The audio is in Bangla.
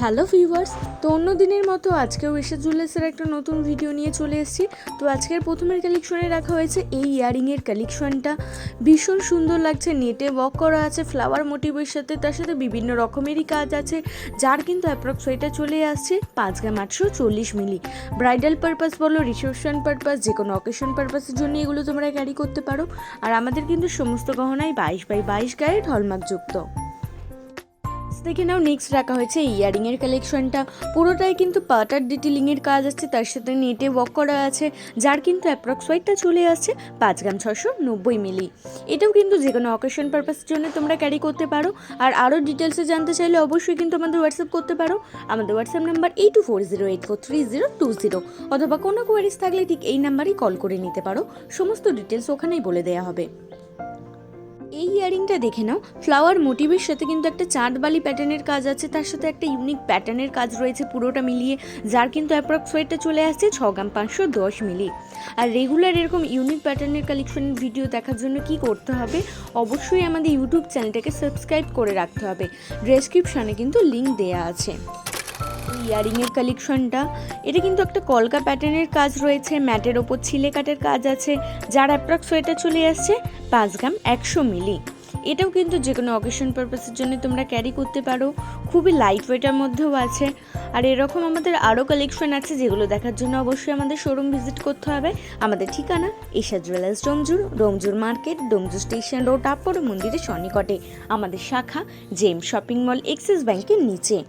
হ্যালো ভিউয়ার্স, তো অন্য দিনের মতো আজকেও এসে জুয়েলার্সের একটা নতুন ভিডিও নিয়ে চলে এসেছি। তো আজকের প্রথমের কালেকশনে রাখা হয়েছে এই ইয়ারিংয়ের কালেকশনটা। ভীষণ সুন্দর লাগছে, নেটে ওয়ার্ক করা আছে ফ্লাওয়ার মোটিভের সাথে, তার সাথে বিভিন্ন রকমেরই কাজ আছে, যার কিন্তু অ্যাপ্রক্স ওয়েটটা চলে আসছে 5 গ্রাম 840 মিলি। ব্রাইডাল পারপাস বলো, রিসেপশন পারপাস, যে কোনো অকেশন পারপাসের জন্য এগুলো তোমরা ক্যারি করতে পারো। আর আমাদের কিন্তু সমস্ত গহনাই 22x22 ক্যারেট হলমার্কযুক্ত। দেখে নাও, নেক্সট রাখা হয়েছে এই ইয়ারিংয়ের কালেকশনটা। পুরোটাই কিন্তু পাটার ডিটেলিংয়ের কাজ আছে, তার সাথে নেটে ওয়ার্ক করা আছে, যার কিন্তু অ্যাপ্রক্স ওয়েটটা চলে আসছে 5 গ্রাম 690 মিলি। এটাও কিন্তু যে কোনো অকেশন পারপাসের জন্য তোমরা ক্যারি করতে পারো। আর আরও ডিটেলসে জানতে চাইলে অবশ্যই কিন্তু আমাদের হোয়াটসঅ্যাপ করতে পারো। আমাদের হোয়াটসঅ্যাপ নাম্বার 8240843020, অথবা কোনো কোয়ারিজ থাকলে ঠিক এই নাম্বারেই কল করে নিতে পারো, সমস্ত ডিটেলস ওখানেই বলে দেওয়া হবে। এই ইয়ারিংটা দেখে নাও, ফ্লাওয়ার মোটিভের সাথে কিন্তু একটা চাঁদবালি প্যাটার্নের কাজ আছে, তার সাথে একটা ইউনিক প্যাটার্নের কাজ রয়েছে পুরোটা মিলিয়ে, যার কিন্তু অ্যাপ্রক্স ওয়েটটা চলে আসছে 6 গ্রাম 510 মিলি। আর রেগুলার এরকম ইউনিক প্যাটার্নের কালেকশনের ভিডিও দেখার জন্য কি করতে হবে, অবশ্যই আমাদের ইউটিউব চ্যানেলটাকে সাবস্ক্রাইব করে রাখতে হবে। ডেসক্রিপশনে কিন্তু লিঙ্ক দেওয়া আছে। ইয়ারিংয়ের কালেকশনটা, এটা কিন্তু একটা কলকা প্যাটার্নের কাজ রয়েছে, ম্যাটের ওপর ছিলে কাটের কাজ আছে, যার অ্যাপ্রক্স ওয়েটটা চলে আসছে 5 গ্রাম 100 মিলি। এটাও কিন্তু যে কোনো অকেশন পারপাসের জন্য তোমরা ক্যারি করতে পারো, খুবই লাইট ওয়েটের মধ্যেও আছে। আর এরকম আমাদের আরও কালেকশন আছে, যেগুলো দেখার জন্য অবশ্যই আমাদের শোরুম ভিজিট করতে হবে। আমাদের ঠিকানা Esha jewellers Domjur market, Domjur station road, আপর মন্দিরের সন্নিকটে। আমাদের শাখা জেম শপিং মল, এক্সিস ব্যাংকের নিচে।